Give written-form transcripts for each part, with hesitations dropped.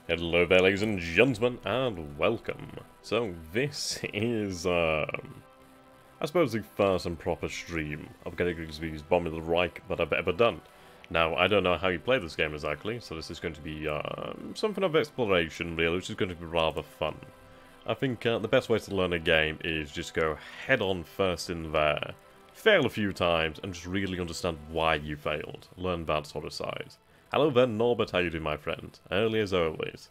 Hello there, ladies and gentlemen, and welcome. So, this is, I suppose the first and proper stream of Grigsby's Bombing the Reich that I've ever done. Now, I don't know how you play this game exactly, so this is going to be, something of exploration, really, which is going to be rather fun. I think the best way to learn a game is just go head-on first in there, fail a few times, and just really understand why you failed. Learn that sort of side. Hello there, Norbert, how you doing, my friend? Early as always.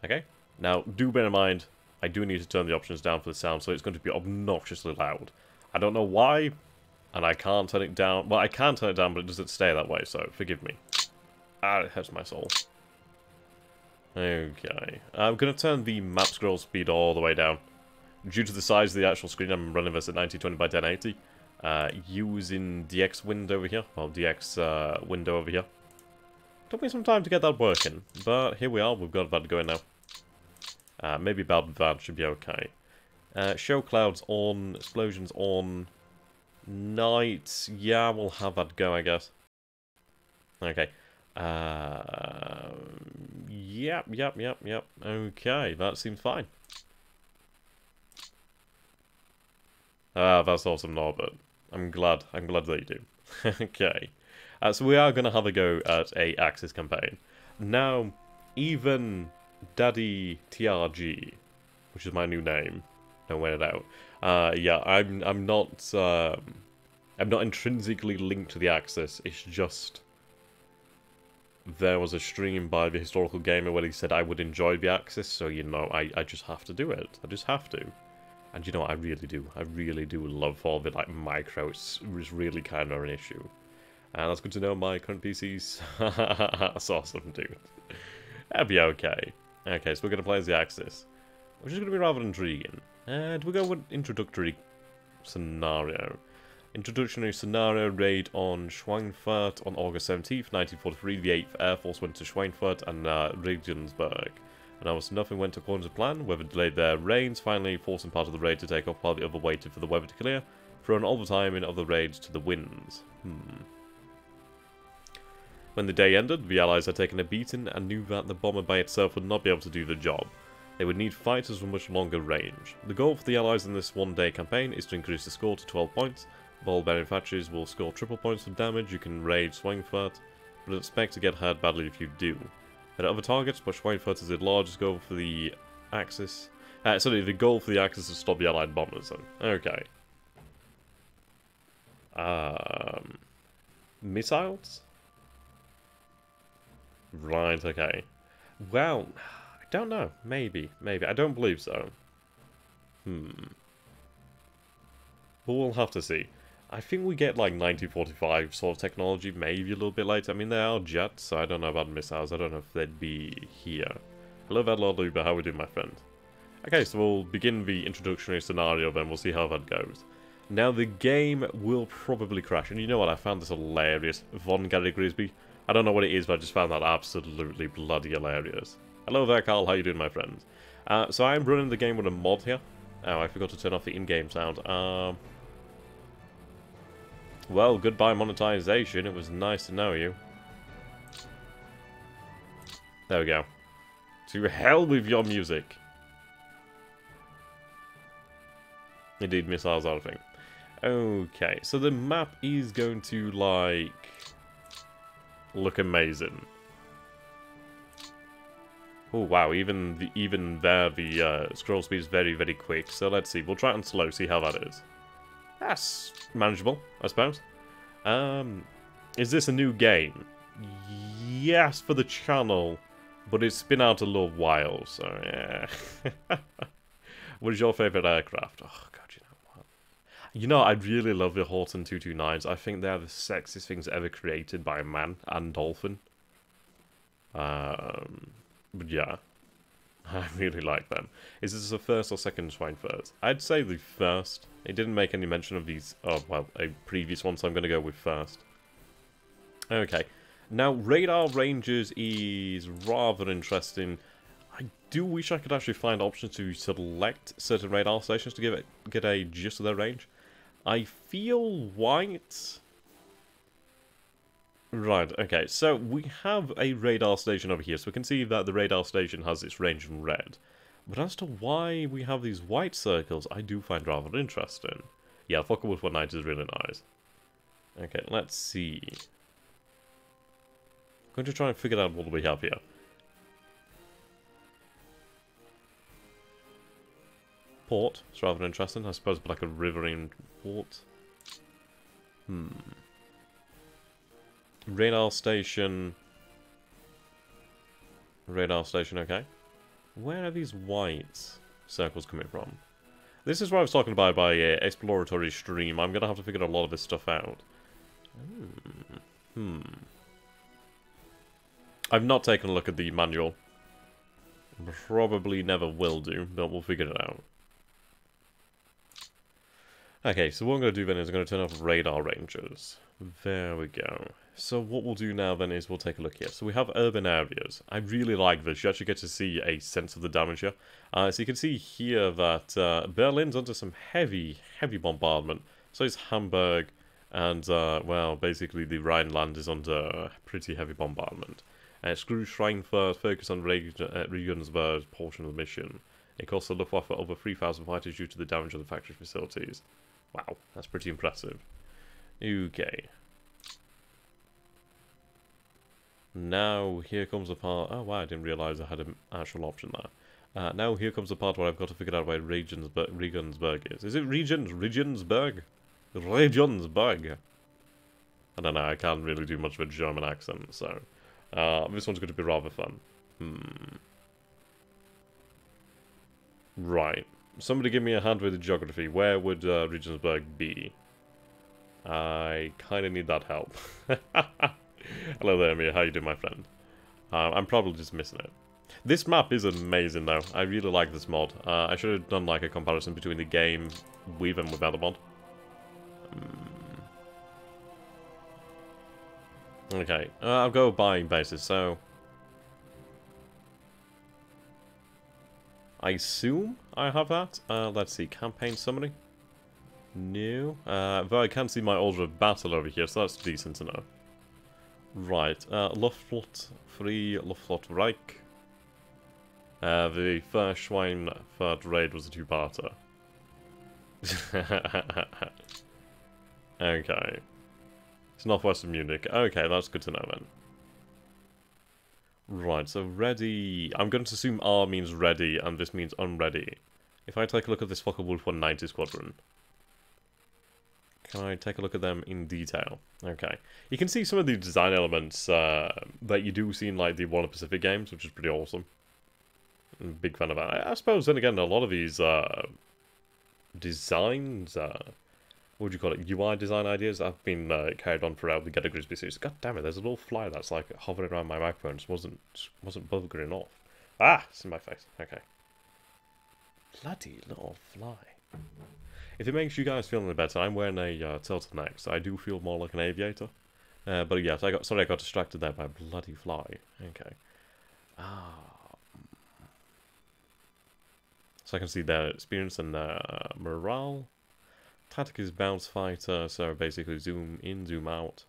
Okay, now do bear in mind, I do need to turn the options down for the sound, so it's going to be obnoxiously loud. I don't know why, and I can't turn it down. Well, I can turn it down, but it doesn't stay that way, so forgive me. Ah, it hurts my soul. Okay, I'm going to turn the map scroll speed all the way down. Due to the size of the actual screen, I'm running this at 1920 by 1080. Using DX window over here, well, DX window over here. Took me some time to get that working, but here we are, we've got that going now. Maybe about that should be okay. Show clouds on, explosions on, night, yeah, we'll have that go, I guess. Okay. Yep, okay, that seems fine. That's awesome, Norbert. I'm glad that you do. Okay. So we are going to have a go at a Axis campaign. Now, even Daddy TRG, which is my new name, don't wear it out. Yeah, I'm not intrinsically linked to the Axis. It's just there was a stream by the Historical Gamer where he said I would enjoy the Axis, so you know, I just have to do it. I just have to. And you know, I really do. I really do love all the like micro. It's really kind of an issue. And that's good to know, my current PC's that's awesome, dude. That'll be okay. Okay, so we're going to play as the Axis, which is going to be rather intriguing. And we go with introductory scenario. Introductory scenario, raid on Schweinfurt on August 17th, 1943. The 8th Air Force went to Schweinfurt and Regensburg. And almost nothing went according to plan. Weather delayed their rains, finally forcing part of the raid to take off while the other waited for the weather to clear, throwing all the time in other raids to the winds. When the day ended, the Allies had taken a beating and knew that the bomber by itself would not be able to do the job. They would need fighters with much longer range. The goal for the Allies in this one-day campaign is to increase the score to 12 points. Ball manufacturers will score triple points for damage. You can raid Schweinfurt, but expect to get hurt badly if you do. There are other targets, but Schweinfurt is the largest goal for the Axis. Sorry, the goal for the Axis is to stop the Allied bombers, then. Okay. Missiles? Right, okay. Well, I don't know. Maybe. I don't believe so. But we'll have to see. I think we get like 1945 sort of technology, maybe a little bit later. I mean, they are jets, so I don't know about missiles. I don't know if they'd be here. Hello there, Lord Luber. How are we doing, my friend? Okay, so we'll begin the introductory scenario, then we'll see how that goes. Now, the game will probably crash. And you know what? I found this hilarious. Von Gary Grigsby. I don't know what it is, but I just found that absolutely bloody hilarious. Hello there, Carl. How you doing, my friend? So I'm running the game with a mod here. Oh, I forgot to turn off the in-game sound. Well, goodbye monetization. It was nice to know you. There we go. To hell with your music. Indeed, missiles are a thing. Okay, so the map is going to, like, look amazing. Oh wow, even there the scroll speed is very, very quick. So let's see, we'll try it on slow, see how that is. That's manageable, I suppose. Is this a new game? Yes, for the channel, but it's been out a little while, so yeah. What is your favourite aircraft? Oh god, you know what? You know, I really love the Horton 229s. I think they're the sexiest things ever created by a man and dolphin. But yeah, I really like them. Is this the first or second Schweinfurt? I'd say the first. It didn't make any mention of these, oh, well, a previous one, so I'm going to go with first. Okay, now radar ranges is rather interesting. I do wish I could actually find options to select certain radar stations to get a gist of their range. I feel white Right, okay, so we have a radar station over here, so we can see that the radar station has its range in red. But as to why we have these white circles, I do find rather interesting. Yeah, Focke-Wulf 190 is really nice. Okay, let's see. I'm going to try and figure out what we have here. Port, it's rather interesting. I suppose like a riverine port. Radar station. Radar station, okay. Where are these white circles coming from? This is what I was talking about by exploratory stream. I'm going to have to figure a lot of this stuff out. I've not taken a look at the manual. Probably never will do, but we'll figure it out. Okay, so what I'm going to do then is I'm going to turn off radar rangers. There we go. So what we'll do now then is we'll take a look here. So we have urban areas. I really like this. You actually get to see a sense of the damage here. So you can see here that Berlin's under some heavy bombardment. So is Hamburg, and well, basically the Rhineland is under pretty heavy bombardment. Screw Schweinfurt, focus on Regensburg's portion of the mission. It costs the Luftwaffe over 3,000 fighters due to the damage of the factory facilities. Wow, that's pretty impressive. Okay. Now, here comes the part... Oh, wow, I didn't realise I had an actual option there. Now, here comes the part where I've got to figure out where Regensburg is. Is it Regensburg? Regensburg. I don't know, I can't really do much of a German accent, so... this one's going to be rather fun. Right. Somebody give me a hand with the geography. Where would Regensburg be? I kind of need that help. Hello there, Mia. How you doing, my friend? I'm probably just missing it. This map is amazing, though. I really like this mod. I should have done like a comparison between the game with and without the mod. Okay, I'll go buying bases, so... I assume I have that. Let's see, campaign summary? No. Though I can see my order of battle over here, so that's decent to know. Right, Luftflotte 3, Luftflotte Reich. The first Schweinfurt raid was a two-parter. Okay. It's northwestern Munich. Okay, that's good to know then. Right, so ready... I'm going to assume R means ready, and this means unready. If I take a look at this Focke-Wulf 190 squadron... Can I take a look at them in detail? Okay. You can see some of the design elements that you do see in like the Warner Pacific games, which is pretty awesome. I'm a big fan of that. I suppose, then again, a lot of these designs... what would you call it? UI design ideas have been carried on throughout the Get a Grigsby series. God damn it, there's a little fly that's like hovering around my microphone. Just wasn't buggering off. Ah! It's in my face. Okay. Bloody little fly. If it makes you guys feel any better, I'm wearing a turtleneck, so I do feel more like an aviator. But yes, I got distracted there by a bloody fly. Okay. So I can see their experience and their morale. Tactic is bounce fighter, so basically zoom in, zoom out.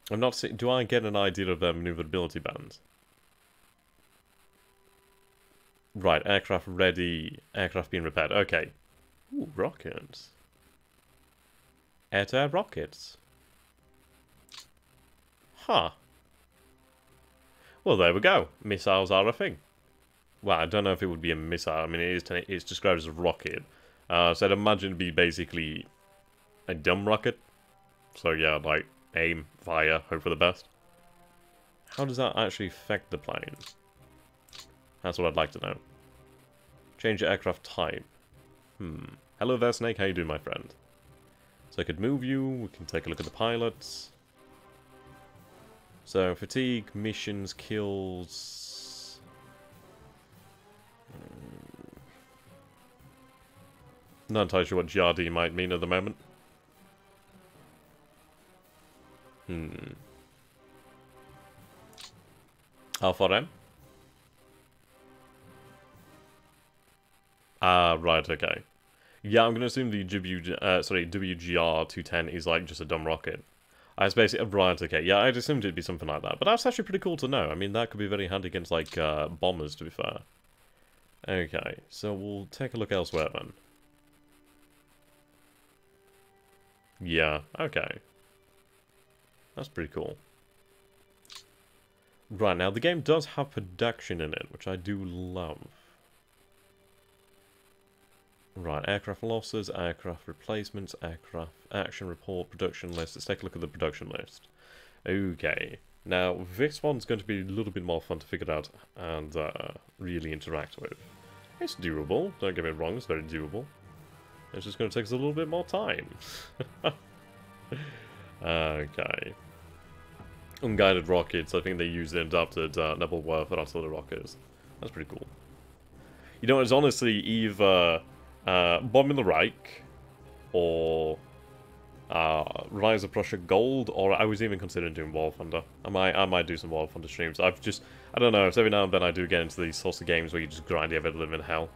I'm not seeing... Do I get an idea of their maneuverability bands? Right, aircraft ready, aircraft being repaired. Okay. Ooh, rockets. Air-to-air rockets. Huh. Well, there we go. Missiles are a thing. Well, I don't know if it would be a missile. I mean, it's described as a rocket. So I'd imagine it'd be basically a dumb rocket. So yeah, like, aim, fire, hope for the best. How does that actually affect the plane? That's what I'd like to know. Change your aircraft type. Hello there, Snake. How you doing, my friend? So I could move you. We can take a look at the pilots. So, fatigue, missions, kills... Not entirely sure what GRD might mean at the moment. R4M? Ah, right, okay. Yeah, I'm going to assume the WGR-210 is like just a dumb rocket. It's basically, right, okay, yeah, I'd assumed it'd be something like that. But that's actually pretty cool to know. I mean, that could be very handy against, like, bombers, to be fair. Okay, so we'll take a look elsewhere, then. Yeah, okay. That's pretty cool. Right, now, the game does have production in it, which I do love. Right, aircraft losses, aircraft replacements, aircraft action report, production list. Let's take a look at the production list. Okay. Now, this one's going to be a little bit more fun to figure out and really interact with. It's doable, don't get me wrong, it's very doable. It's just going to take us a little bit more time. Okay. Unguided rockets, I think they use the adapted Nebelwerfer artillery rockets. That's pretty cool. You know, it's honestly either bombing the Reich or Rise of Prussia Gold, or I was even considering doing War Thunder. I might do some War Thunder streams. I don't know, every now and then I do get into these sorts of games where you just grind every living hell.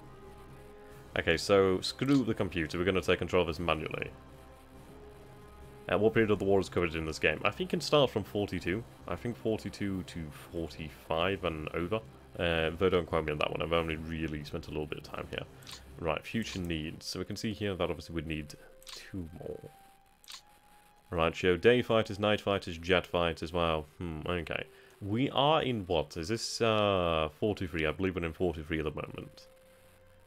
Okay, so screw the computer, we're going to take control of this manually. What period of the war is covered in this game? I think it can start from 42. I think 42 to 45 and over. Though don't quote me on that one, I've only really spent a little bit of time here. Right, future needs. So we can see here that obviously we'd need 2 more. Right, show day fighters, night fighters, jet fighters. Wow, okay. We are in what? Is this 43? I believe we're in 43 at the moment.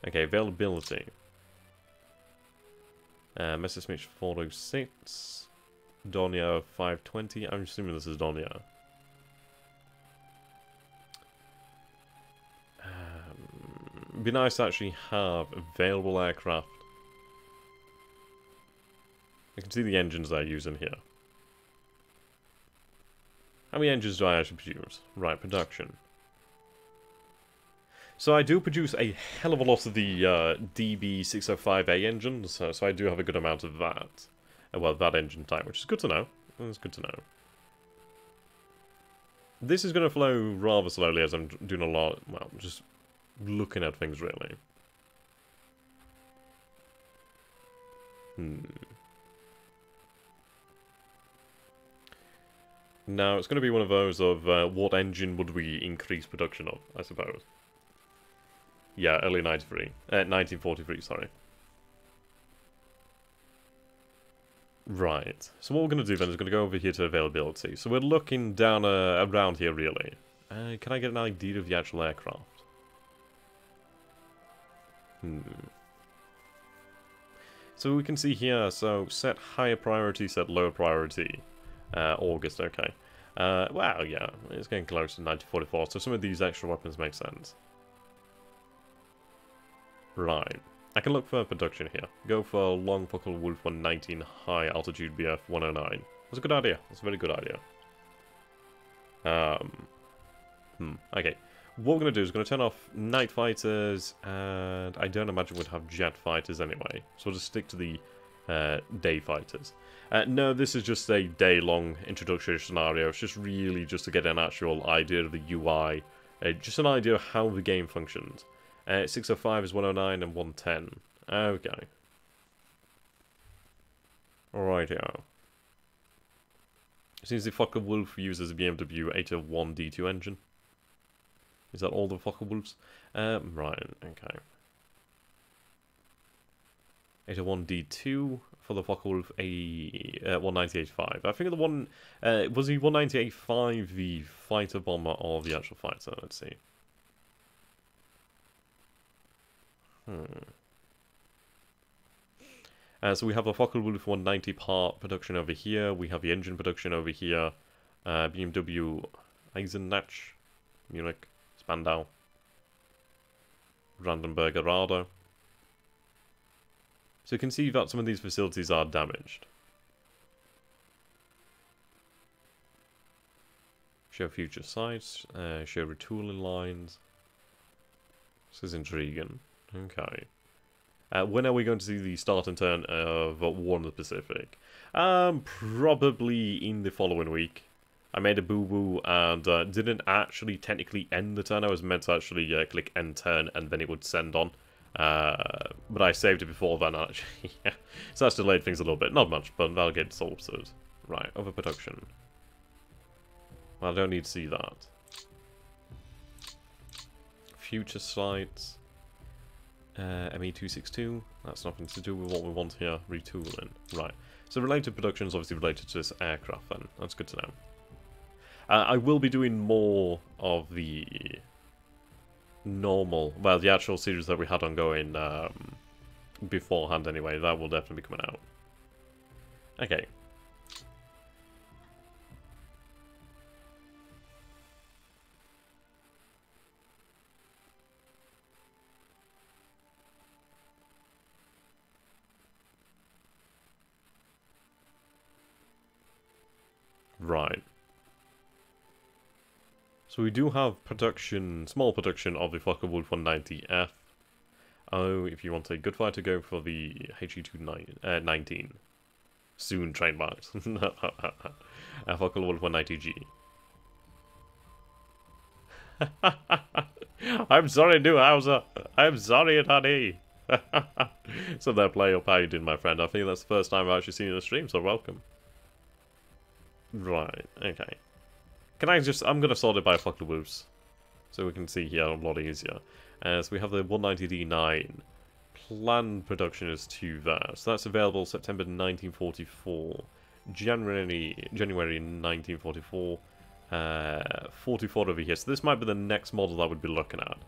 Okay, availability. Messerschmitt 406. Dornier 520. I'm assuming this is Dornier. It'd be nice to actually have available aircraft. I can see the engines they're using here. How many engines do I actually produce? Right, production. So I do produce a hell of a lot of the DB605A engines, so I do have a good amount of that. Well, that engine type, which is good to know. That's good to know. This is going to flow rather slowly as I'm doing a lot, well, just looking at things, really. Now, it's going to be one of those of what engine would we increase production of, I suppose. Yeah, early 1943, sorry. Right, so what we're going to do then is going to go over here to availability. So we're looking down around here, really. Can I get an idea of the actual aircraft? So we can see here, so set higher priority, set lower priority. August, okay. Wow, yeah, it's getting close to 1944, so some of these extra weapons make sense. Right. I can look for production here. Go for Long Focke-Wulf 119 High Altitude BF 109. That's a good idea. That's a very good idea. Okay. What we're going to do is we're going to turn off night fighters, and I don't imagine we'd have jet fighters anyway. So we'll just stick to the day fighters. No, this is just a day-long introductory scenario. It's just really just to get an actual idea of the UI. Just an idea of how the game functions. 605 is 109 and 110. Okay. Alrighty. Seems the Focke-Wulf uses a BMW 801D2 engine. Is that all the Focke-Wulfs? Right, okay. 801D2 for the Focke-Wulf 198.5. I think the one... was the 198.5 the fighter bomber or the actual fighter? Let's see. So we have the Focke-Wulf 190 part production over here. We have the engine production over here. BMW Eisenach, Munich, Spandau, Brandenburger Rado. So you can see that some of these facilities are damaged. Show future sites, show retooling lines. This is intriguing. Okay. When are we going to see the start and turn of War in the Pacific? Probably in the following week. I made a boo-boo and didn't actually technically end the turn. I was meant to actually click end turn and then it would send on. But I saved it before then, actually. Yeah. So that's delayed things a little bit. Not much, but that'll get sorted. Right, overproduction. Well, I don't need to see that. Future sites. ME262. That's nothing to do with what we want here. Retooling. Right. So related production is obviously related to this aircraft then. That's good to know. I will be doing more of the normal, well, the actual series that we had ongoing beforehand anyway. That will definitely be coming out. Okay. Right. So we do have production, small production of the Focke-Wulf 190F. Oh, if you want a good fighter, go for the HE-219. Soon trademarked. Focke-Wulf 190G. I'm sorry, new Hauser. I'm sorry, honey. So that play up how you did, my friend. I think that's the first time I've actually seen you in the stream, so welcome. Right, okay. Can I just... I'm going to sort it by Focke-Wulfs, so we can see here a lot easier. So we have the 190D9. Planned production is 2 there. So that's available September 1944. January 1944. 44 over here. So this might be the next model I would be looking at.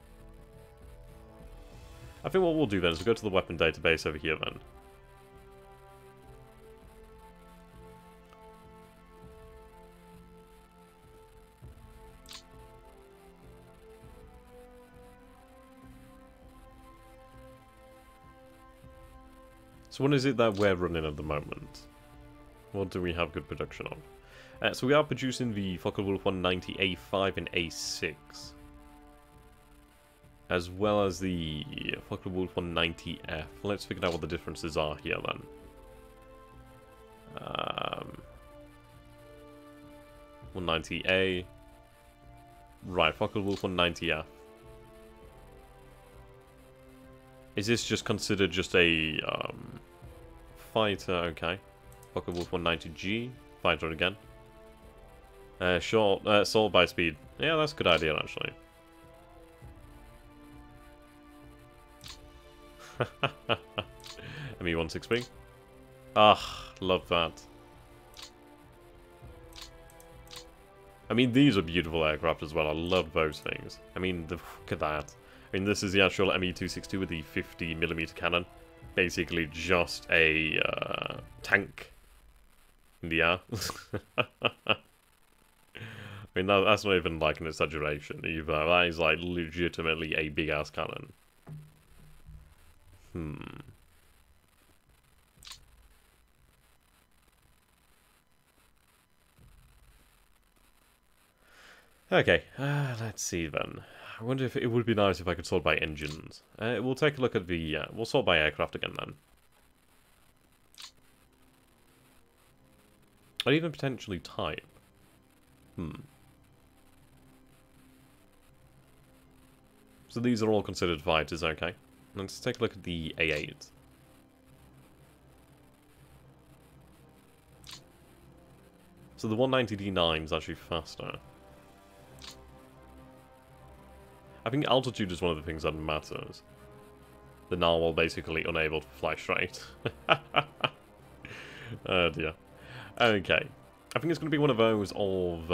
I think what we'll do then is we'll go to the weapon database over here then. So what is it that we're running at the moment? What do we have good production of? So we are producing the Focke-Wulf 190A5 and A6. As well as the Focke-Wulf 190F. Let's figure out what the differences are here then. Um, 190A. Right, Focke-Wulf 190F. Is this just considered just a fighter? Okay. Focke-Wulf 190G. Fighter again. Short, assault by speed. Yeah, that's a good idea actually. ME163. Ah, love that. I mean, these are beautiful aircraft as well. I love those things. I mean, look at that. I mean, this is the actual ME262 with the 50mm cannon. Basically just a tank in the air. I mean, that's not even like an exaggeration either. That is like legitimately a big-ass cannon. Okay, let's see then. I wonder if it would be nice if I could sort by engines. We'll take a look at the... we'll sort by aircraft again then. Or even potentially type. So these are all considered fighters, okay. Let's take a look at the A8. So the 190D9 is actually faster. I think altitude is one of the things that matters. The narwhal basically unable to fly straight. Oh dear. Okay. I think it's going to be one of those of...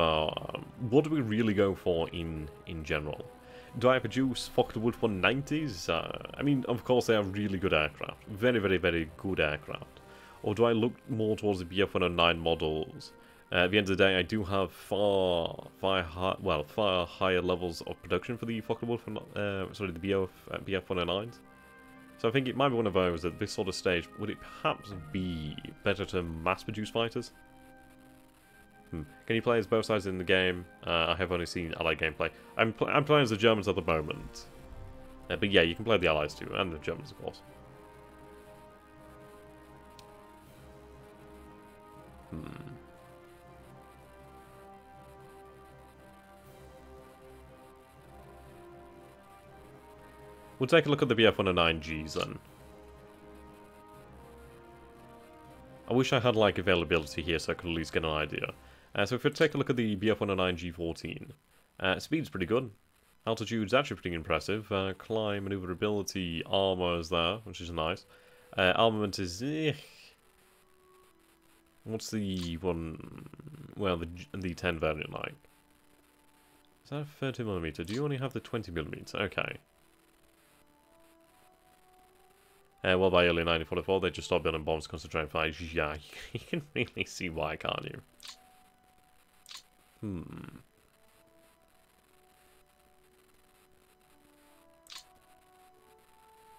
what do we really go for in general? Do I produce Focke-Wulf 190s? I mean, of course they are really good aircraft. Very, very, very good aircraft. Or do I look more towards the BF-109 models? At the end of the day, I do have far higher levels of production for the Focke-Wulf, sorry, the BF-109s. So I think it might be one of those at this sort of stage. Would it perhaps be better to mass-produce fighters? Can you play as both sides in the game? I have only seen Allied gameplay. I'm playing as the Germans at the moment. But yeah, you can play the Allies too, and the Germans, of course. We'll take a look at the BF-109Gs then. I wish I had, like, availability here so I could at least get an idea. So if we take a look at the BF-109G14, speed's pretty good. Altitude's actually pretty impressive. Climb, maneuverability, armor is there, which is nice. Armament is... What's the one... Well, the 10 variant like? Is that 30mm? Do you only have the 20mm? Okay. Well, by early 1944, they just stopped building bombs to concentrate fires. Yeah, you can really see why, can't you?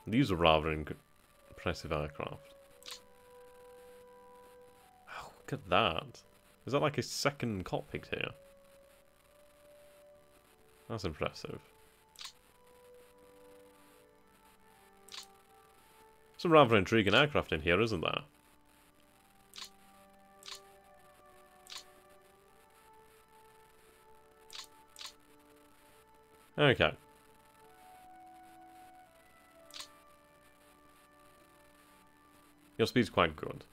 These are rather impressive aircraft. Oh, look at that. Is that like a second cockpit here? That's impressive. Some rather intriguing aircraft in here, isn't there? Okay. Your speed's quite good.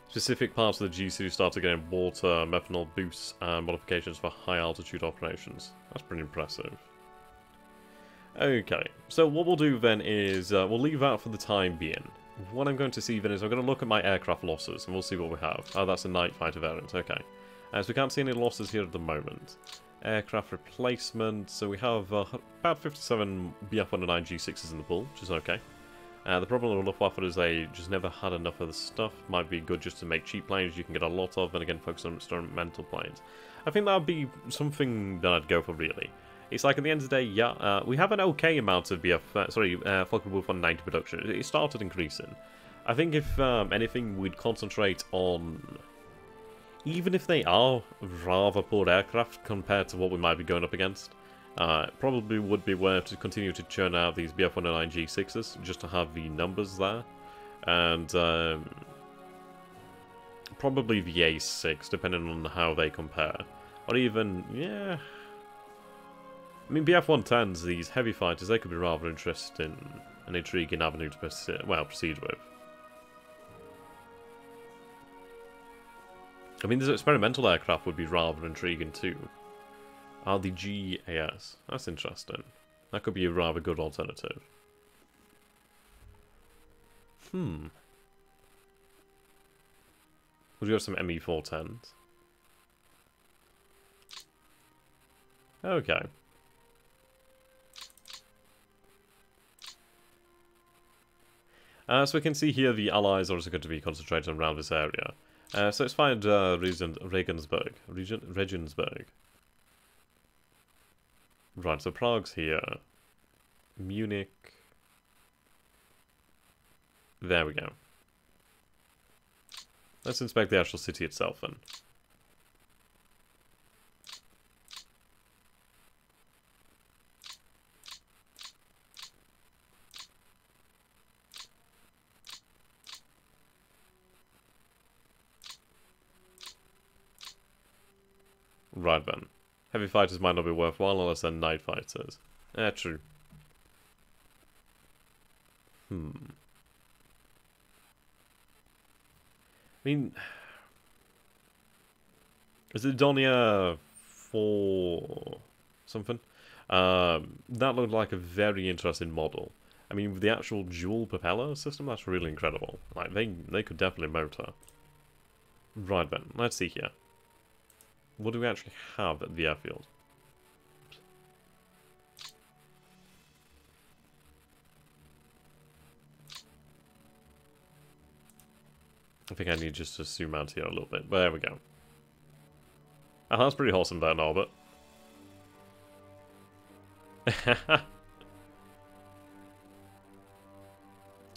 Specific parts of the G-Series started getting water, methanol boosts, and modifications for high-altitude operations. That's pretty impressive. Okay, so what we'll do then is, we'll leave that for the time being. What I'm going to see then is I'm going to look at my aircraft losses, and we'll see what we have. Oh, that's a night fighter variant, okay. So we can't see any losses here at the moment. Aircraft replacement, so we have about 57 BF-109G6s in the pool, which is okay. The problem with Luftwaffe is they just never had enough of the stuff. Might be good just to make cheap planes you can get a lot of, and again focus on experimental planes. I think that would be something that I'd go for, really. It's like at the end of the day, yeah, we have an okay amount of Focke-Wulf 190 production. It started increasing. I think if anything, we'd concentrate on, even if they are rather poor aircraft compared to what we might be going up against, probably would be worth to continue to churn out these BF-109G6s just to have the numbers there, and probably the A6, depending on how they compare, or even, yeah. I mean, BF-110s, these heavy fighters, they could be rather interesting, an intriguing avenue to proceed with. I mean, this experimental aircraft would be rather intriguing too. The GAS. That's interesting. That could be a rather good alternative. Would you have some ME-410s? Okay. So we can see here the Allies are also going to be concentrated around this area. So let's find Regensburg. Right, so Prague's here. Munich. There we go. Let's inspect the actual city itself then. Right then. Heavy fighters might not be worthwhile unless they're night fighters. True. I mean... Is it Donia 4... something? That looked like a very interesting model. I mean, with the actual dual propeller system, that's really incredible. Like, they could definitely motor. Right then, let's see here. What do we actually have at the airfield? I think I need just to zoom out here a little bit. There we go. Oh, that's pretty awesome there in orbit.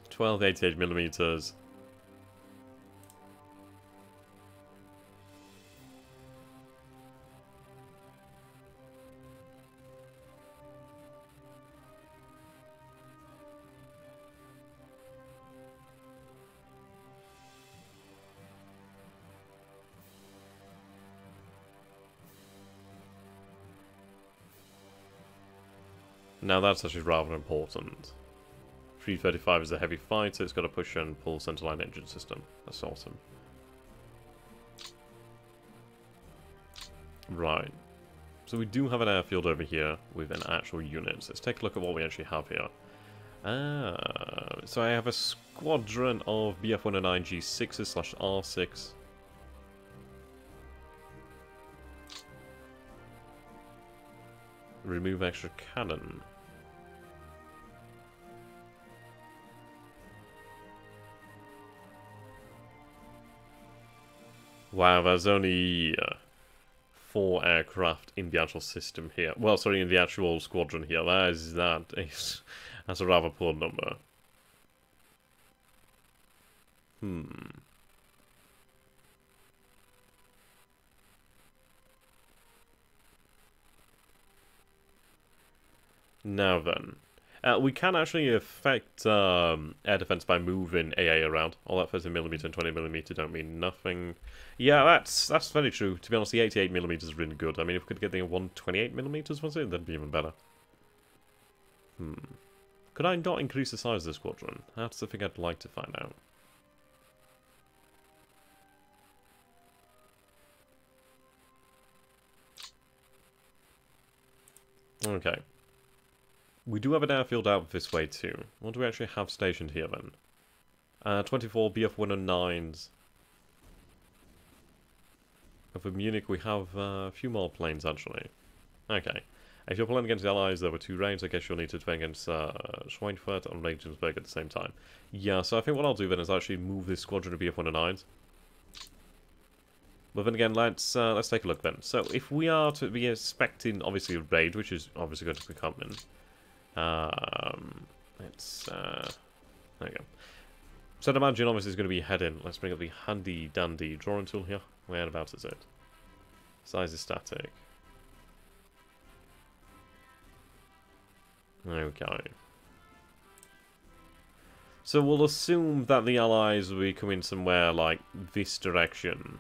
1288mm. Now that's actually rather important. 335 is a heavy fighter, it's got a push and pull centerline engine system. That's awesome. Right. So we do have an airfield over here with an actual unit. So let's take a look at what we actually have here. So I have a squadron of BF-109 G6s / R6. Remove extra cannon. Wow, there's only 4 aircraft in the actual system here. Well, sorry, in the actual squadron here. That's a rather poor number. Now then, we can actually affect air defense by moving AA around. All that 30mm and 20mm don't mean nothing. Yeah, that's very true. To be honest, the 88mm is really good. I mean, if we could get the 128mm, was it? That'd be even better. Could I not increase the size of the squadron? That's the thing I'd like to find out. Okay. We do have an airfield out this way too. What do we actually have stationed here then? 24 BF-109s. Over Munich we have a few more planes actually. Okay. If you're playing against the Allies there were 2 raids, I guess you'll need to defend against Schweinfurt and Regensburg at the same time. Yeah, so I think what I'll do then is actually move this squadron of BF-109s. But then again, let's take a look then. So if we are to be expecting obviously a raid, which is obviously going to be coming. There you go. So I'd imagine obviously it's going to be heading. Let's bring up the handy dandy drawing tool here. Whereabouts is it? Size is static. Okay. So we'll assume that the Allies will be coming somewhere like this direction.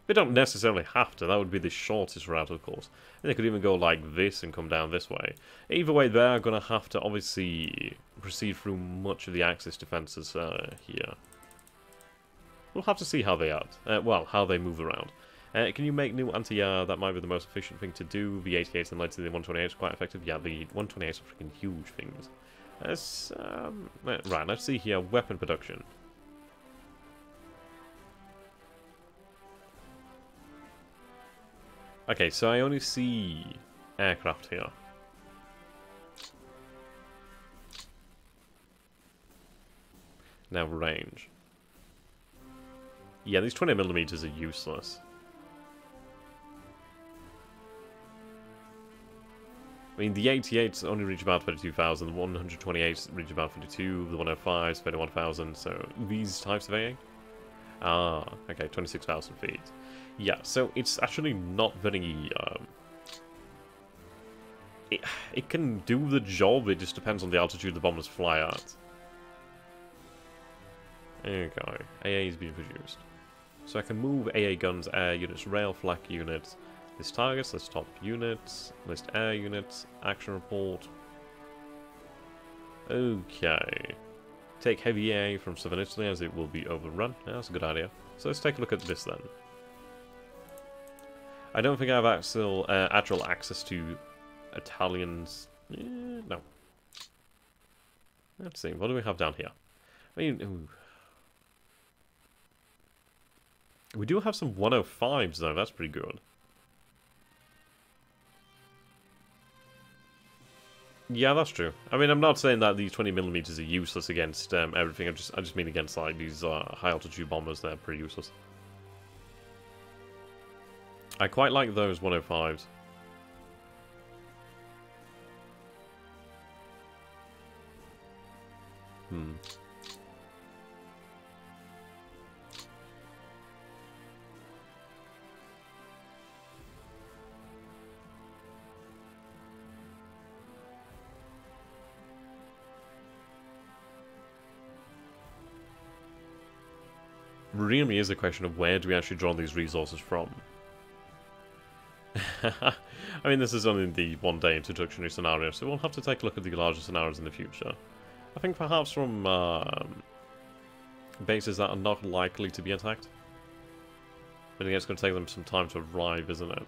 They don't necessarily have to, that would be the shortest route of course. And they could even go like this and come down this way. Either way, they're going to have to obviously proceed through much of the Axis defences here. We'll have to see how they act. Well, how they move around. Can you make new anti-air? That might be the most efficient thing to do. The 88 and later the 128 is quite effective. Yeah, the 128 are freaking huge things. Right, let's see here. Weapon production. Okay, so I only see aircraft here. Now range. Yeah, these 20mm are useless. I mean, the 88s only reach about 32,000, the 128s reach about 52, the 105s 31,000, so these types of AA? Ah, okay, 26,000 feet. Yeah, so it's actually not very, it can do the job, it just depends on the altitude the bombers fly at. Okay, AA is being produced. So I can move AA guns, air units, rail flak units, list targets, list top units, list air units, action report. Okay. Take heavy AA from southern Italy as it will be overrun. Yeah, that's a good idea. So let's take a look at this then. I don't think I have actual access to Italians. No. Let's see, what do we have down here? I mean, ooh. We do have some 105s though, that's pretty good. Yeah, that's true. I mean, I'm not saying that these 20mm are useless against everything. I just mean against like these high altitude bombers. They're pretty useless. I quite like those 105s. Really is a question of where do we actually draw these resources from? I mean, this is only the one-day introductory scenario, so we'll have to take a look at the larger scenarios in the future. I think perhaps from bases that are not likely to be attacked. But again, it's going to take them some time to arrive, isn't it?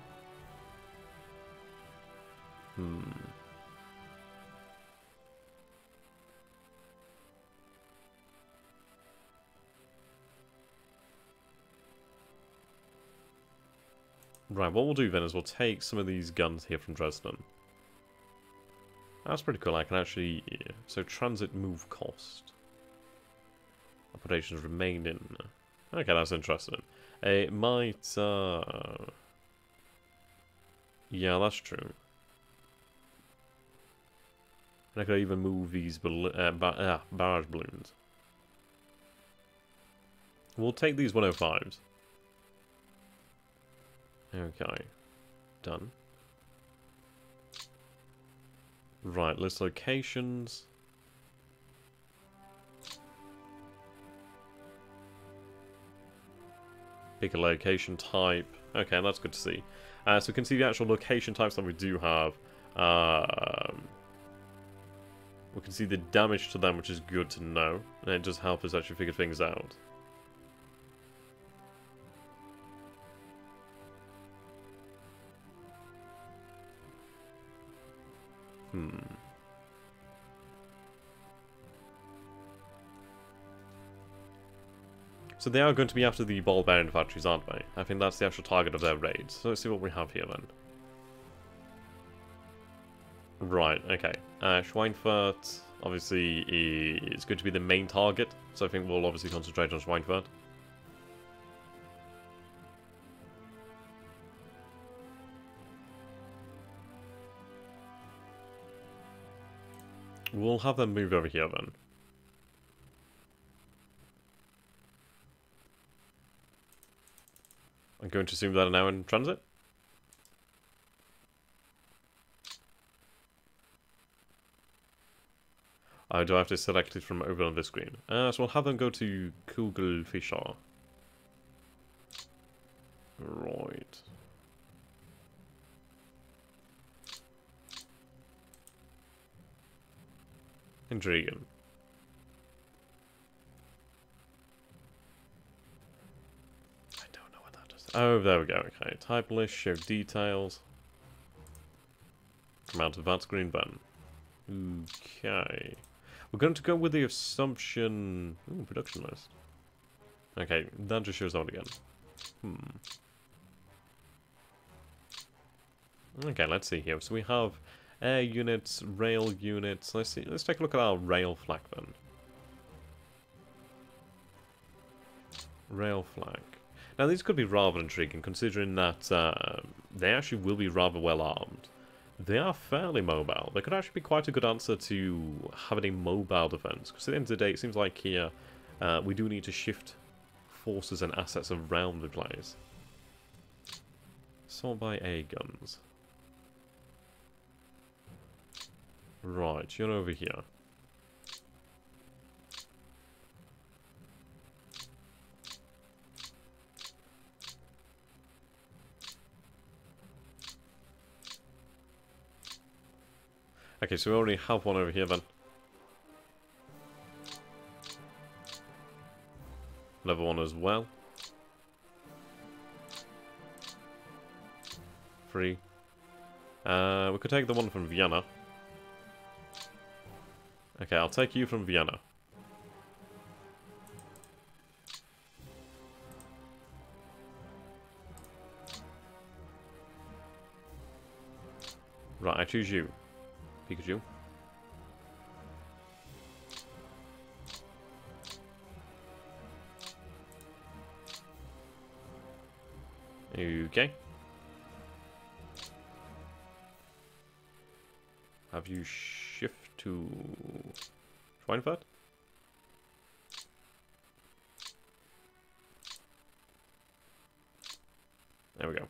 Right, what we'll do then is we'll take some of these guns here from Dresden. That's pretty cool. I can actually... So, transit move cost. Operations remain in... Okay, that's interesting. It might... Yeah, that's true. And I could even move these barrage balloons. We'll take these 105s. Okay. Done. Right, list locations. Pick a location type. Okay, that's good to see. So we can see the actual location types that we do have. We can see the damage to them, which is good to know. And it does help us actually figure things out. So they are going to be after the ball bearing factories, aren't they? I think that's the actual target of their raids. So let's see what we have here then. Right, okay. Schweinfurt, obviously, is going to be the main target. So I think we'll obviously concentrate on Schweinfurt. We'll have them move over here then. I'm going to assume that are now in transit. Do I have to select it from over on this screen? So we'll have them go to Kugelfischer. Right. Intriguing. I don't know what that does. Oh, there we go. Okay. Type list, show details. Come out of that screen then. Okay. We're going to go with the assumption... Ooh, production list. Okay, that just shows that again. Okay, let's see here. So we have air units, rail units. Let's see. Let's take a look at our rail flag then. Rail flag. Now these could be rather intriguing, considering that they actually will be rather well armed. They are fairly mobile. They could actually be quite a good answer to having a mobile defense. Because at the end of the day, it seems like here we do need to shift forces and assets around the place. Assault by air guns. Right, you're over here. Okay, so we already have one over here then. Another one as well. 3. We could take the one from Vienna. Okay, I'll take you from Vienna. Right, I choose you. Pikachu. Okay. Have you shift to Schweinfurt? There we go.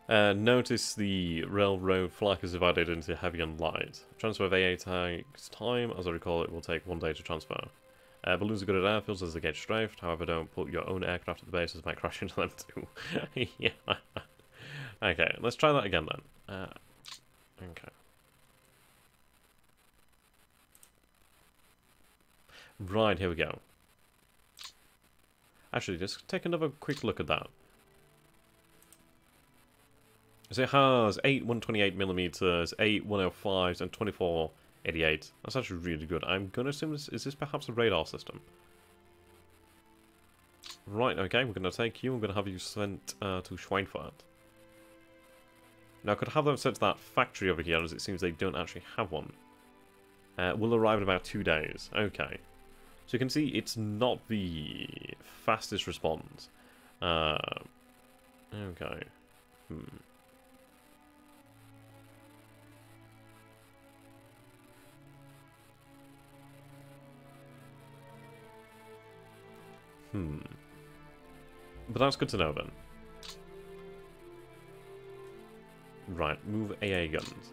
Notice the railroad flag is divided into heavy and light. Transfer of AA takes time. As I recall, it will take 1 day to transfer. Balloons are good at airfields as they get strafed. However, don't put your own aircraft at the base as it might crash into them too. Yeah. Okay, let's try that again then. Okay. Right, here we go. Actually, just take another quick look at that. So it has 8 128mm, 8 105s, and 24 88. That's actually really good. I'm going to assume this is perhaps a radar system. Right, okay, we're going to take you. We're going to have you sent to Schweinfurt. Now, I could have them sent to that factory over here, as it seems they don't actually have one. Will arrive in about 2 days. Okay. So you can see it's not the fastest response. Okay. But that's good to know then. Right, move AA guns.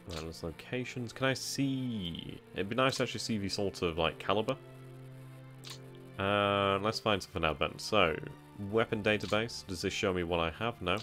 Right, there's locations. Can I see... It'd be nice to actually see the sort of, like, caliber. Let's find something out then. So, weapon database. Does this show me what I have? No.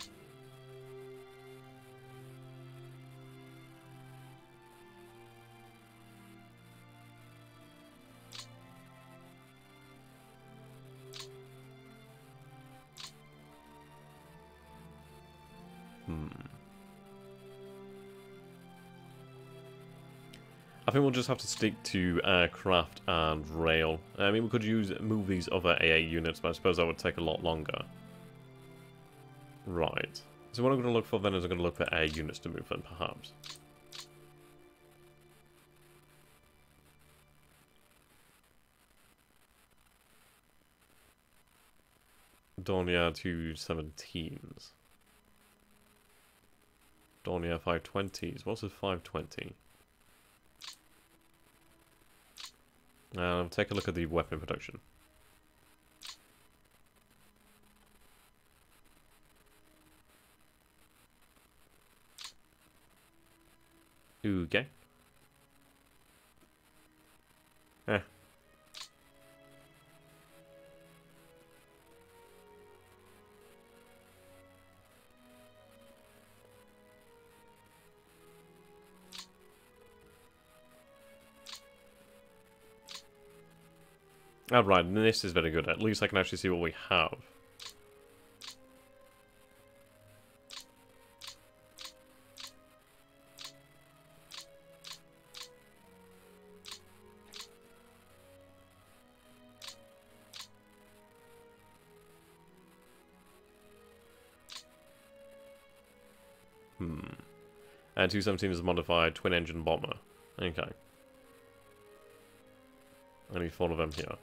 I think we'll just have to stick to aircraft and rail. I mean, we could move these other AA units, but I suppose that would take a lot longer. Right. So what I'm going to look for then is I'm going to look for air units to move then, perhaps. Dornier 217s. Dornier 520s. What's a 520? Take a look at the weapon production. Okay. Oh, right, and this is very good. At least I can actually see what we have. And 217 is a modified twin-engine bomber. Okay. I need 4 of them here.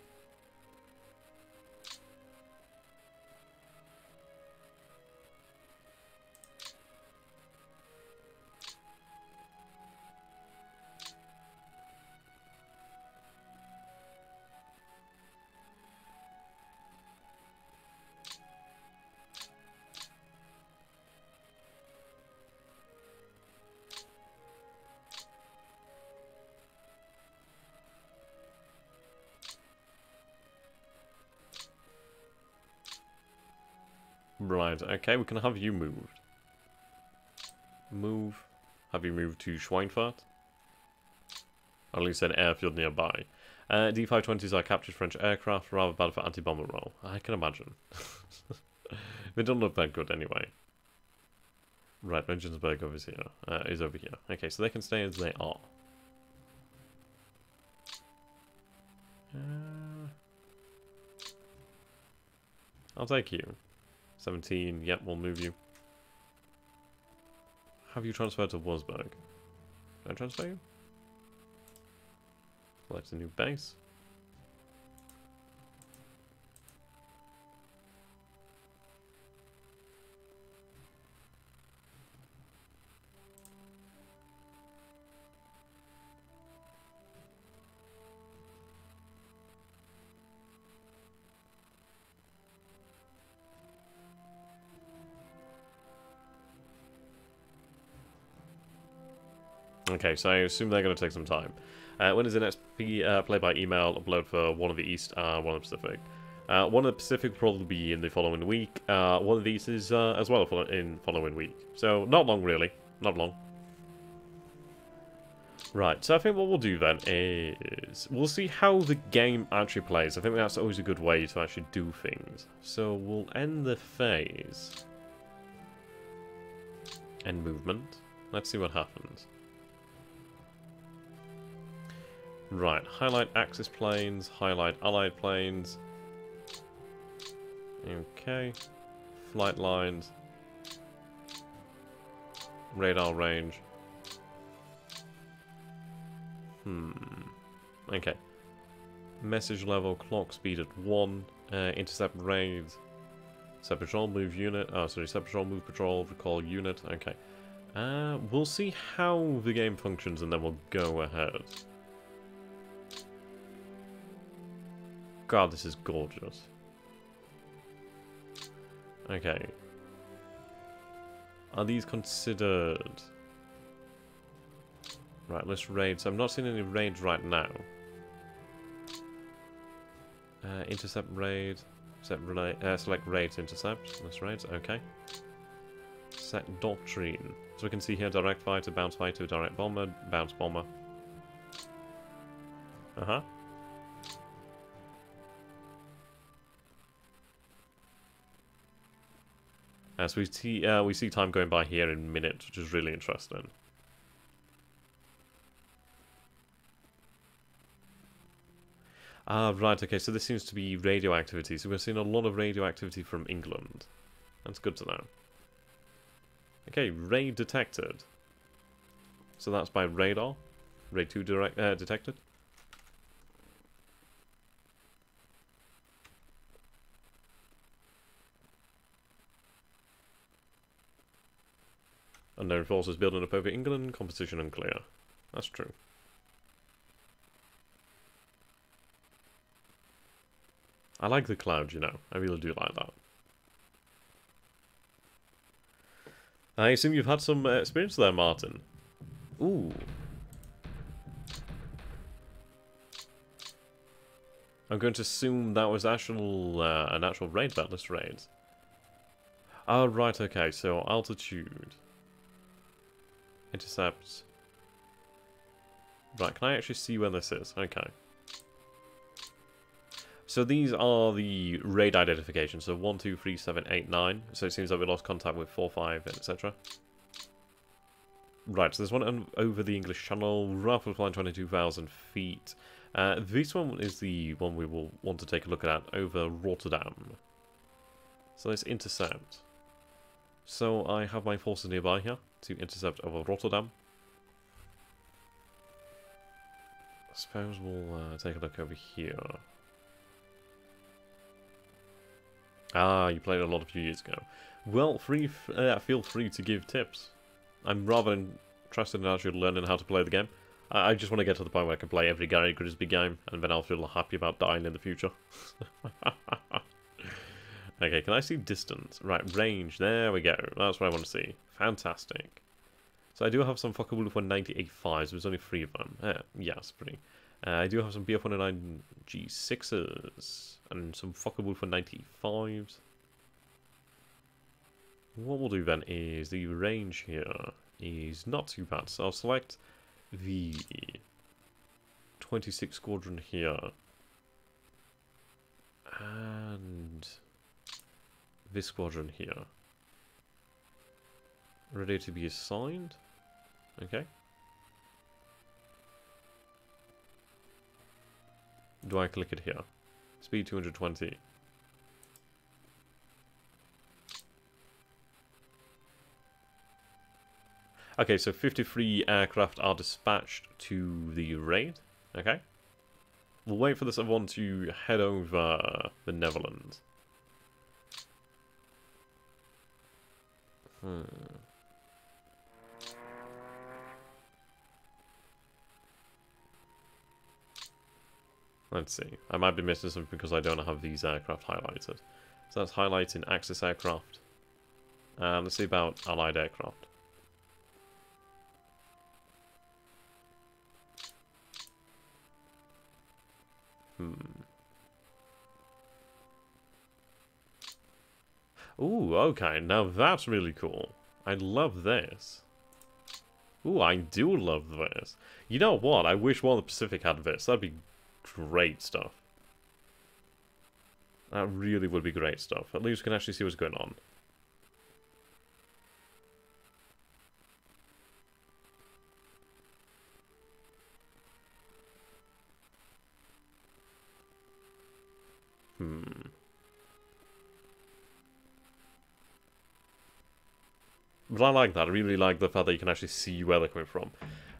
Right, okay, we can have you moved. Move. Have you moved to Schweinfurt? Or at least an airfield nearby. D-520s are captured French aircraft, rather bad for anti-bomber role. I can imagine. They don't look that good anyway. Right, Regensburg over here. Is over here. Okay, so they can stay as they are. I'll take you. 17, yep, we'll move you. Have you transferred to Wurzburg? Can I transfer you? Select a new base. Okay, so I assume they're going to take some time. When is the next play by email upload for one of the East, one of the Pacific? One of the Pacific will probably be in the following week. One of these is as well in following week. So not long, really. Not long. Right, so I think what we'll do then is we'll see how the game actually plays. I think that's always a good way to actually do things. So we'll end the phase. End movement. Let's see what happens. Right, highlight Axis planes, highlight Allied planes. Okay. Flight lines. Radar range. Okay. Message level, clock speed at 1. Intercept raids. Set patrol, move unit. Oh, sorry, set patrol, move patrol, recall unit. Okay. We'll see how the game functions and then we'll go ahead. God, this is gorgeous. Okay. Are these considered... Right, let's raid. So I'm not seeing any raids right now. Intercept raid. Select raids, intercept. Let's raids. Okay. Set doctrine. So we can see here direct fighter, bounce fighter, direct bomber, bounce bomber. So we see time going by here in minutes, which is really interesting. Ah, right, okay, so this seems to be radioactivity. So we're seeing a lot of radioactivity from England. That's good to know. Okay, raid detected. So that's by radar. Raid 2 detected. Unknown forces building up over England, composition unclear. That's true. I like the cloud, you know. I really do like that. I assume you've had some experience there, Martin. Ooh. I'm going to assume that was actual an actual raid batless raid. Oh, right, okay, so altitude. Intercepts. Right, can I actually see where this is? Okay. So these are the raid identifications. So 1, 2, 3, 7, 8, 9. So it seems like we lost contact with 4, 5, etc. Right, so there's one over the English Channel, roughly flying 22,000 feet. This one is the one we will want to take a look at over Rotterdam. So let's intercept. So I have my forces nearby here to intercept over Rotterdam. I suppose we'll take a look over here. Ah, you played a lot a few years ago. Well, feel free to give tips. I'm rather interested in actually learning how to play the game. I just want to get to the point where I can play every Gary Grigsby game, and then I'll feel happy about dying in the future. Okay, can I see distance? Right, range. There we go. That's what I want to see. Fantastic. So I do have some Focke-Wulf 198.5s. There's only 3 of them. Yeah, that's pretty. I do have some BF 109 G6s and some Focke-Wulf 195s. What we'll do then is the range here is not too bad. So I'll select the 26 Squadron here and this squadron here. Ready to be assigned. Okay. Do I click it here? Speed 220. Okay, so 53 aircraft are dispatched to the raid. Okay. We'll wait for this other one to head over the Netherlands. Let's see. I might be missing something because I don't have these aircraft highlighted. So that's highlighting Axis aircraft. Let's see about Allied aircraft. Ooh, okay, now that's really cool. I love this. Ooh, I do love this. You know what? I wish War of the Pacific had this. That'd be great stuff. That really would be great stuff. At least we can actually see what's going on. But I like that. I really like the fact that you can actually see where they're coming from.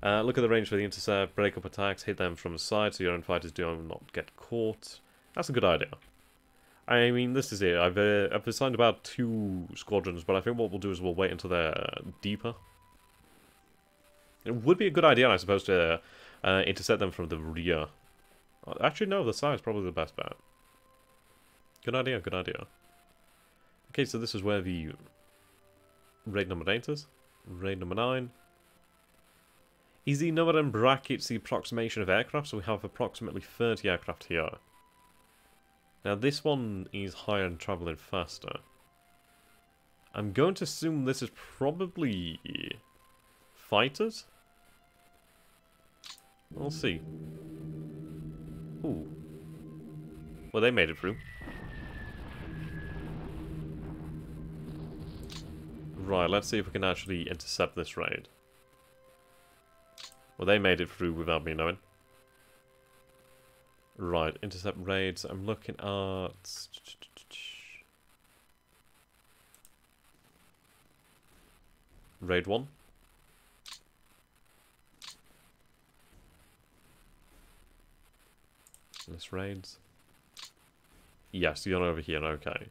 Look at the range for the intercept, break up attacks, hit them from the side so your own fighters do not get caught. That's a good idea. I mean, this is it. I've assigned about 2 squadrons, but I think what we'll do is we'll wait until they're deeper. It would be a good idea, I suppose, to intercept them from the rear. Actually, no, the side is probably the best bet. Good idea, good idea. Okay, so this is where the raid number 8 is. Raid number 9. Is the number in brackets the approximation of aircraft? So we have approximately 30 aircraft here. Now this one is higher and travelling faster. I'm going to assume this is probably fighters? We'll see. Ooh. Well, they made it through. Right, let's see if we can actually intercept this raid. Well, they made it through without me knowing. Right, intercept raids. I'm looking at... Raid 1. This raids. Yes, you're over here, okay.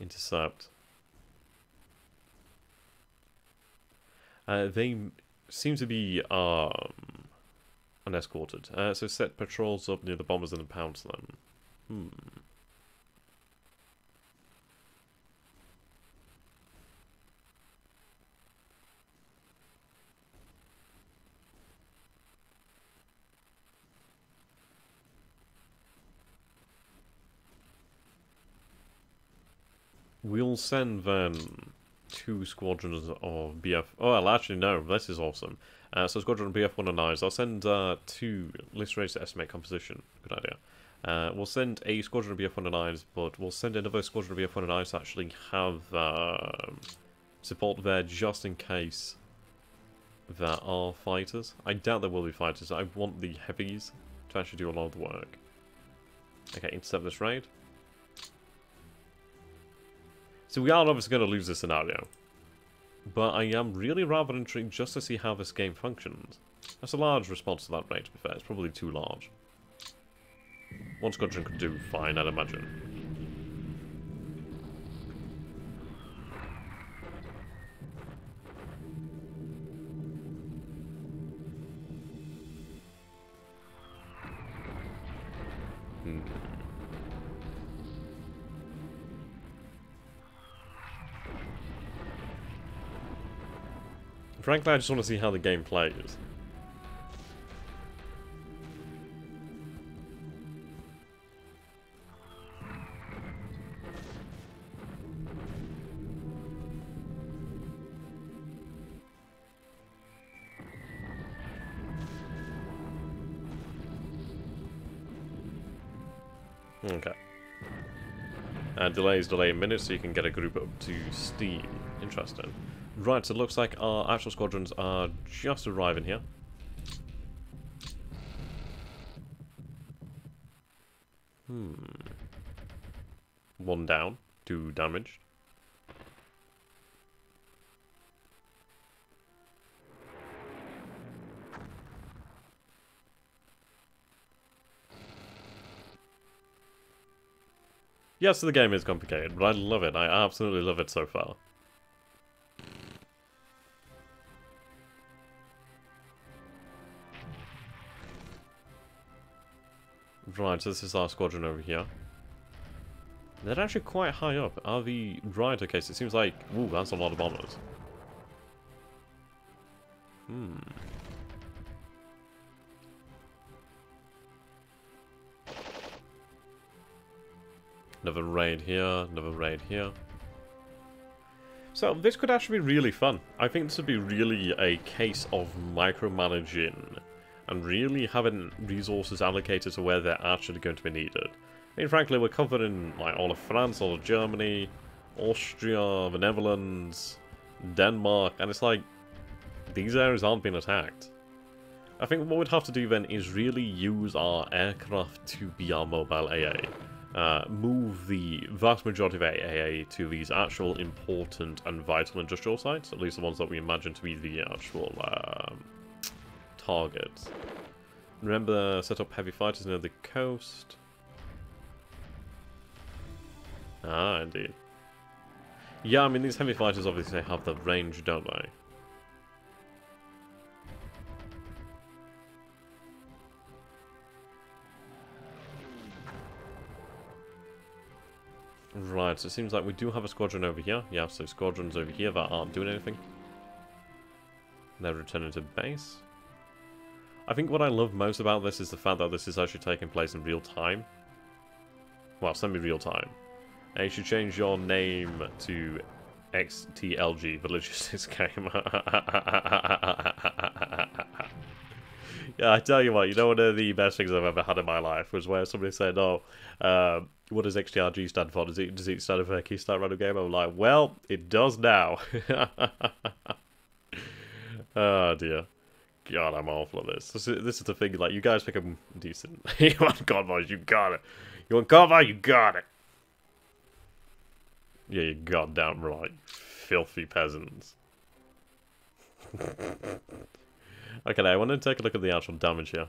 Intercept. They seem to be unescorted. So set patrols up near the bombers and then pounce them. We'll send then 2 squadrons of BF... Oh, well, actually, no. This is awesome. So squadron of BF 109s. I'll send 2 list rates to estimate composition. Good idea. We'll send a squadron of BF 109s, but we'll send another squadron of BF 109s to actually have support there just in case there are fighters. I doubt there will be fighters. I want the heavies to actually do a lot of the work. Okay, intercept this raid. So we are obviously going to lose this scenario. But I am really rather intrigued just to see how this game functions. That's a large response to that raid, to be fair. It's probably too large. 1 squadron could do fine, I'd imagine. Frankly, I just want to see how the game plays. Okay. Delays delay a minute so you can get a group up to Steam. Interesting. Right, so it looks like our actual squadrons are just arriving here. One down, 2 damaged. Yes, the game is complicated, but I love it. I absolutely love it so far. Right, so this is our squadron over here. They're actually quite high up. Are the... Right, okay, so it seems like... Ooh, that's a lot of bombers. Another raid here, another raid here. So this could actually be really fun. I think this would be really a case of micromanaging and really having resources allocated to where they're actually going to be needed. I mean, frankly, we're covering like all of France, all of Germany, Austria, the Netherlands, Denmark, and it's like, these areas aren't being attacked. I think what we'd have to do then is really use our aircraft to be our mobile AA. Move the vast majority of AA to these actual important and vital industrial sites, at least the ones that we imagine to be the actual targets. Remember, set up heavy fighters near the coast. Ah, indeed. Yeah, I mean, these heavy fighters obviously have the range, don't they? Right, so it seems like we do have a squadron over here. Yeah, so squadrons over here that aren't doing anything. They're returning to base. I think what I love most about this is the fact that this is actually taking place in real time. Well, semi-real time. And you should change your name to XTLG, the logistics game. Yeah, I tell you what, you know, one of the best things I've ever had in my life was where somebody said, oh, what does XTRG stand for? Does it stand for Keystart Random Game? I'm like, well, it does now. Oh, dear. God, I'm awful at this. This is the thing, like, you guys pick them decent. You want combos, you got it. You want combo, you got it. Yeah, you goddamn right. Filthy peasants. Okay, now I want to take a look at the actual damage here.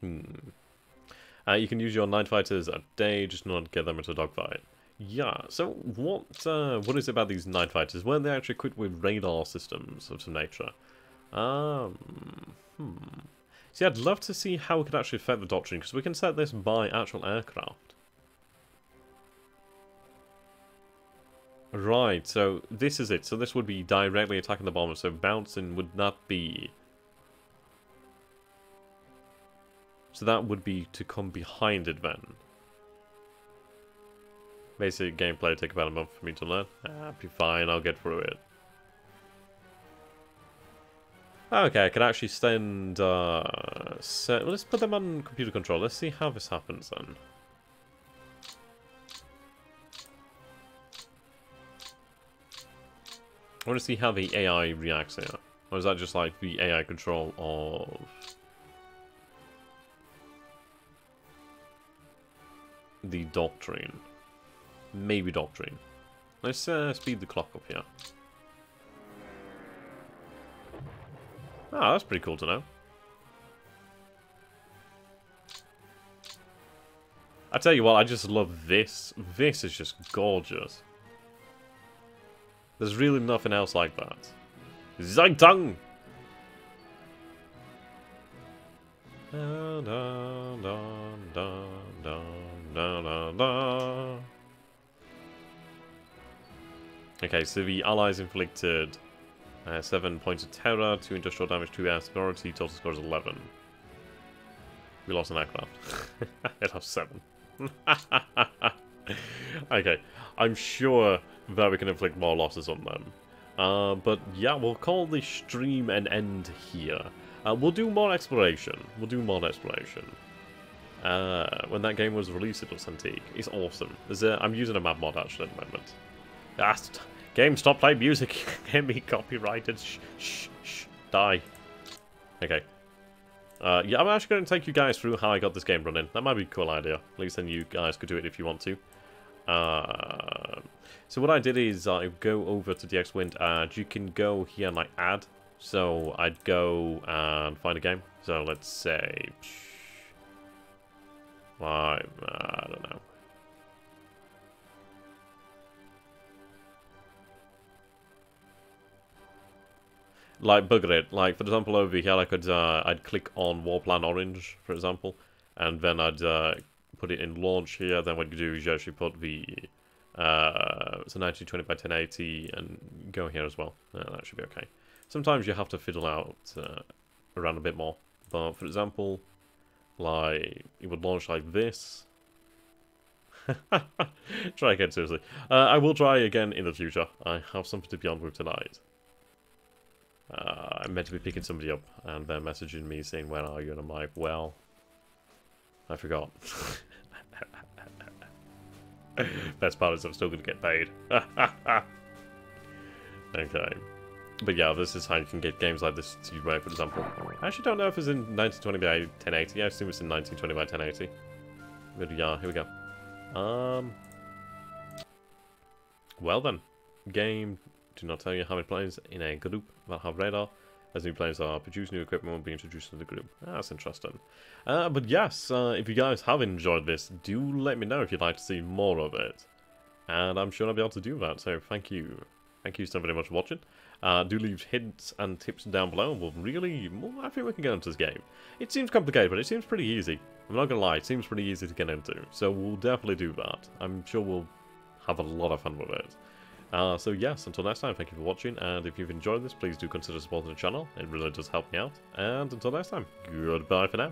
You can use your night fighters at day, just not get them into a dogfight. Yeah, so what is it about these night fighters? Weren't they actually equipped with radar systems of some nature? See, I'd love to see how it could actually affect the doctrine, because we can set this by actual aircraft. Right, so this is it. So this would be directly attacking the bomber, so bouncing would not be... So that would be to come behind it then. Basic gameplay take about a month for me to learn. Be fine, I'll get through it. Okay, I can actually send... let's put them on computer control. Let's see how this happens then. I want to see how the AI reacts here. Or is that just like the AI control of... the doctrine? Maybe doctrine. Let's speed the clock up here. Ah, that's pretty cool to know. I tell you what, I just love this. This is just gorgeous. There's really nothing else like that. Zaitung! Da, da, da, da, da, da, da. Okay, so the allies inflicted 7 points of terror, 2 industrial damage, 2 air superiority, total score is 11. We lost an aircraft. It has 7. Okay, I'm sure that we can inflict more losses on them. But yeah, we'll call the stream an end here. We'll do more exploration. We'll do more exploration. When that game was released, it was Antique. It's awesome. I'm using a map mod actually at the moment. Game, stop playing music. Get me copyrighted. Shh, die. Okay. Yeah, I'm actually going to take you guys through how I got this game running. That might be a cool idea. At least then you guys could do it if you want to. So what I did is I go over to the X-Wind and you can go here and like add. So I'd go and find a game. So let's say... I don't know. Like bugger it. Like for example over here I could I'd click on Warplan Orange, for example, and then I'd put it in launch here. Then what you do is you actually put the so 1920 by 1080 and go here as well. That should be okay. Sometimes you have to fiddle out around a bit more. But for example, Like, it would launch like this. Try again, seriously. I will try again in the future. I have something to be on with tonight. I'm meant to be picking somebody up, and they're messaging me saying, "Where are you?" And I'm like, well, I forgot. Best part is I'm still going to get paid. Okay. But yeah, this is how you can get games like this to work, for example. I actually don't know if it's in 1920 by 1080. I assume it's in 1920 by 1080. But yeah, here we go. Well then. Game do not tell you how many players in a group that have radar. As new players are produced, new equipment will be introduced to the group. That's interesting. But yes, if you guys have enjoyed this, do let me know if you'd like to see more of it. And I'm sure I'll be able to do that, so thank you. Thank you so very much for watching. Do leave hints and tips down below, and we'll I think we can get into this game. It seems complicated, but it seems pretty easy. I'm not gonna lie, it seems pretty easy to get into. So we'll definitely do that. I'm sure we'll have a lot of fun with it. So yes, until next time, thank you for watching, and if you've enjoyed this, please do consider supporting the channel. It really does help me out. And until next time, goodbye for now.